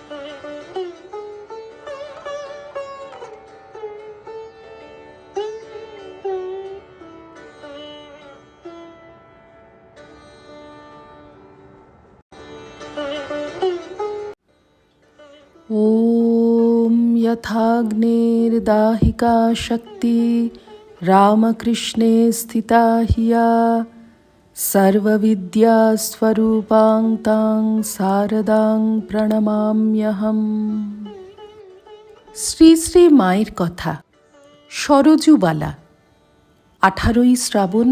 ॐ यथाग्नेर्दाहिका शक्ति रामकृष्णे स्थिता हिया सर्वविद्यास्वरूपां तां शारदां প্রণমাম্যহম। শ্রী শ্রী মায়ের কথা। সরজুবালা, 18ই শ্রাবণ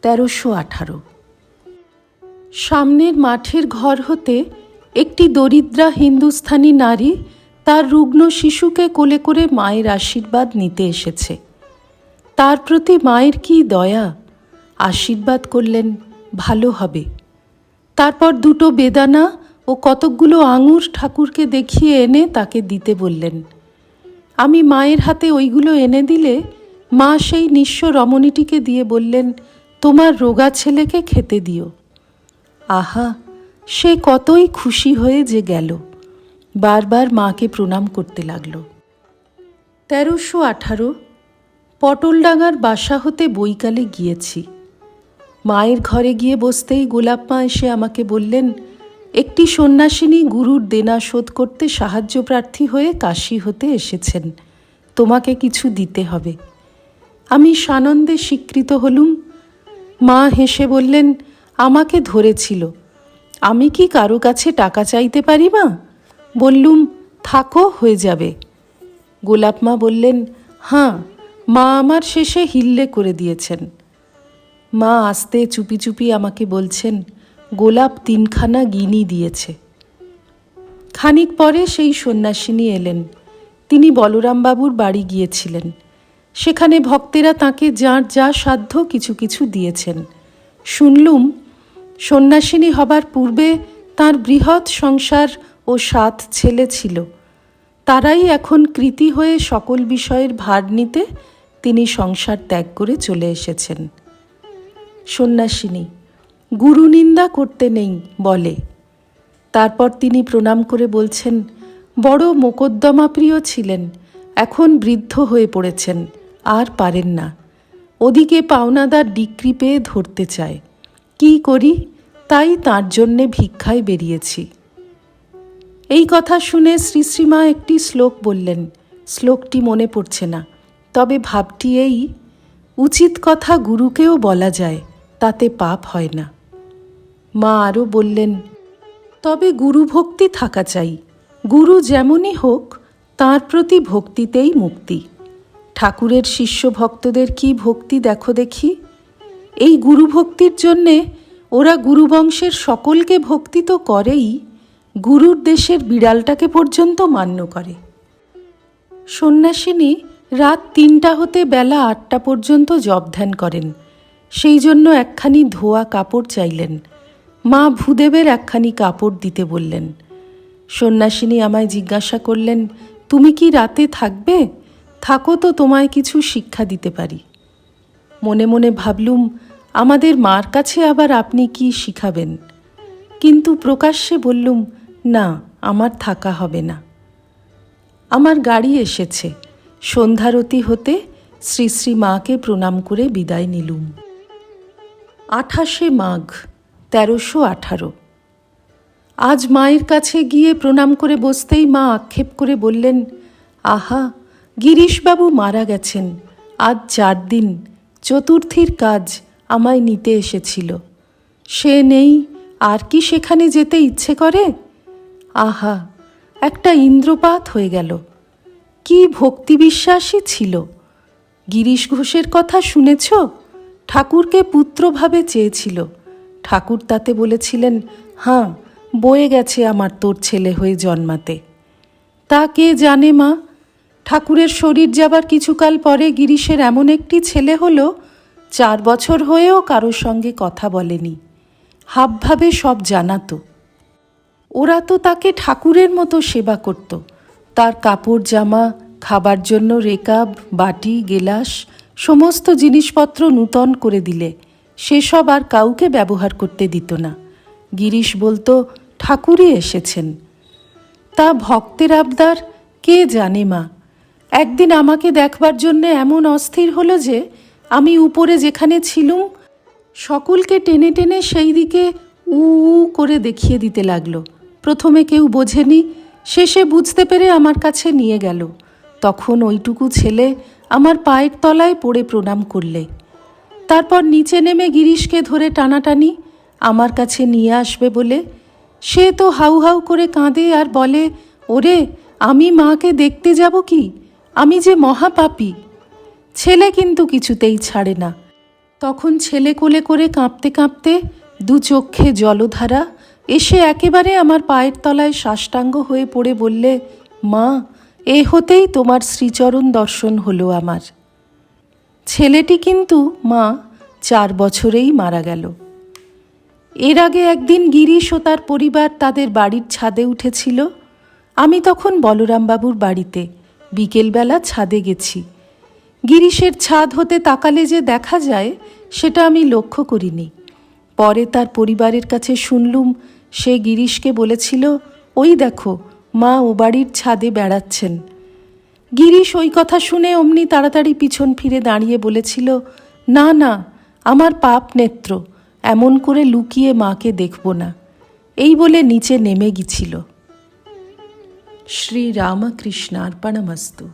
1318। সামনের মাঠের ঘর হতে একটি দরিদ্রা হিন্দুস্থানি নারী তার রুগ্ন শিশুকে কোলে করে মায়ের আশীর্বাদ নিতে এসেছে। তার প্রতি মায়ের কি দয়া! আশীর্বাদ করলেন, ভালো হবে। তারপর দুটো বেদানা ও কতকগুলো আঙুর ঠাকুরকে দেখিয়ে এনে তাকে দিতে বললেন। আমি মায়ের হাতে ওইগুলো এনে দিলে মা সেই নিঃস্ব রমণীটিকে দিয়ে বললেন, তোমার রোগা ছেলেকে খেতে দিও। আহা, সে কতই খুশি হয়ে যে গেল। বারবার মাকে প্রণাম করতে লাগল। 1318। পটলডাঙ্গার বাসা হতে বৈকালে গিয়েছি। মায়ের ঘরে গিয়ে বসতেই গোলাপ মা এসে আমাকে বললেন, একটি সন্ন্যাসিনী গুরুর দেনা শোধ করতে সাহায্য প্রার্থী হয়ে কাশী হতে এসেছেন, তোমাকে কিছু দিতে হবে। আমি সানন্দে স্বীকৃত হলুম। মা হেসে বললেন, আমাকে ধরেছিল, আমি কি কারো কাছে টাকা চাইতে পারি মা? বললুম, থাকো, হয়ে যাবে। গোলাপ মা বললেন, হ্যাঁ, মা আমার শেষে হিল্লে করে দিয়েছেন। মা আস্তে চুপি চুপি আমাকে বলছেন, গোলাপ 3খানা গিনি দিয়েছে। খানিক পরে সেই সন্ন্যাসিনী এলেন। তিনি বলরামবাবুর বাড়ি গিয়েছিলেন। সেখানে ভক্তেরা তাঁকে যার যা সাধ্য কিছু কিছু দিয়েছেন। শুনলুম, সন্ন্যাসিনী হবার পূর্বে তাঁর বৃহৎ সংসার ও 7 ছেলে ছিল। তারাই এখন কৃতী হয়ে সকল বিষয়ের ভার নিতে তিনি সংসার ত্যাগ করে চলে এসেছেন। সন্ন্যাসিনী, গুরু নিন্দা করতে নেই বলে। তারপর তিনি প্রণাম করে বলছেন, বড় মোকদ্দমা প্রিয় ছিলেন, এখন বৃদ্ধ হয়ে পড়েছেন, আর পারেন না। ওদিকে পাওনাদার ডিক্রি পেয়ে ধরতে চায়। কি করি? তাই তাঁর জন্যে ভিক্ষায় বেরিয়েছি। এই কথা শুনে শ্রী শ্রীমা একটি শ্লোক বললেন। শ্লোকটি মনে পড়ছে না, তবে ভাবটি এই, উচিত কথা গুরুকেও বলা যায়, তাতে পাপ হয় না। মা আরও বললেন, তবে গুরু ভক্তি থাকা চাই। গুরু যেমনই হোক, তাঁর প্রতি ভক্তিতেই মুক্তি। ঠাকুরের শিষ্য ভক্তদের কি ভক্তি দেখো দেখি। এই গুরু ভক্তির জন্যে ওরা গুরুবংশের সকলকে ভক্তি তো করেই, গুরুর দেশের বিড়ালটাকে পর্যন্ত মান্য করে। সন্ন্যাসিনী রাত 3টা হতে বেলা 8টা পর্যন্ত জপ ধ্যান করেন। সেই জন্য একখানি ধোয়া কাপড় চাইলেন। মা ভূদেবের একখানি কাপড় দিতে বললেন। সন্ন্যাসিনী আমায় জিজ্ঞাসা করলেন, তুমি কি রাতে থাকবে? থাকো তো তোমায় কিছু শিক্ষা দিতে পারি। মনে মনে ভাবলুম, আমাদের মার কাছে আবার আপনি কি শিখাবেন? কিন্তু প্রকাশ্যে বললুম, না, আমার থাকা হবে না। আমার গাড়ি এসেছে। সন্ধ্যারতি হতে শ্রী শ্রী মাকে প্রণাম করে বিদায় নিলুম। 28শে মাঘ 1318। আজ মায়ের কাছে গিয়ে প্রণাম করে বসতেই মা আক্ষেপ করে বললেন, আহা, গিরিশবাবু মারা গেছেন, আজ 4 দিন। চতুর্থীর কাজ আমায় নিতে এসেছিল। সে নেই, আর কি সেখানে যেতে ইচ্ছে করে? আহা, একটা ইন্দ্রপাত হয়ে গেল। কি ভক্তি বিশ্বাসী ছিল। গিরিশ ঘোষের কথা শুনেছ? ঠাকুরকে পুত্রভাবে চেয়েছিল। ঠাকুর তাতে বলেছিলেন, হ্যাঁ, বয়ে গেছে আমার তোর ছেলে হয়ে জন্মাতে। তা কে জানে মা। ঠাকুরের শরীর যাবার কিছুকাল পরে গিরিশের এমন একটি ছেলে হলো, 4 বছর হয়েও কারোর সঙ্গে কথা বলেনি। হাবভাবে সব জানাতো। ওরা তো তাকে ঠাকুরের মতো সেবা করত। তার কাপড় জামা, খাবার জন্য রেকাব, বাটি, গেলাস, সমস্ত জিনিসপত্র নূতন করে দিলে সেসব আর কাউকে ব্যবহার করতে দিত না। গিরিশ বলতো, ঠাকুরই এসেছেন। তা ভক্তের আবদার কে জানে মা। একদিন আমাকে দেখবার জন্যে এমন অস্থির হলো যে আমি উপরে যেখানে ছিলুম সকলকে টেনে টেনে সেই দিকে উ উ করে দেখিয়ে দিতে লাগলো। প্রথমে কেউ বোঝেনি, শেষে বুঝতে পেরে আমার কাছে নিয়ে গেল। তখন ওইটুকু ছেলে আমার পায়ের তলায় পড়ে প্রণাম করলে। তারপর নিচে নেমে গিরিশকে ধরে টানাটানি আমার কাছে নিয়ে আসবে বলে। সে তো হাউ হাউ করে কাঁদে আর বলে, ওরে আমি মাকে দেখতে যাব কি, আমি যে মহাপাপী। ছেলে কিন্তু কিছুতেই ছাড়ে না। তখন ছেলে কোলে করে কাঁপতে কাঁপতে দু চক্ষে জলধারা এসে একেবারে আমার পায়ের তলায় সাষ্টাঙ্গ হয়ে পড়ে বললে, মা এ হতেই তোমার শ্রীচরণ দর্শন হলো আমার। ছেলেটি কিন্তু মা 4 বছরেই মারা গেল। এর আগে একদিন গিরিশ ও তার পরিবার তাদের বাড়ির ছাদে উঠেছিল। আমি তখন বলরামবাবুর বাড়িতে বিকেলবেলা ছাদে গেছি। গিরিশের ছাদ হতে তাকালে যে দেখা যায় সেটা আমি লক্ষ্য করিনি। পরে তার পরিবারের কাছে শুনলুম সে গিরিশকে বলেছিল, ওই দেখো মা ও বাড়ির ছাদে বেড়াচ্ছেন। গিরিশ ওই কথা শুনে অমনি তাড়াতাড়ি পিছন ফিরে দাঁড়িয়ে বলেছিল, না না, আমার পাপ নেত্র, এমন করে লুকিয়ে মাকে দেখব না। এই বলে নিচে নেমে গিয়েছিল। শ্রী রামকৃষ্ণার্পণমস্তু।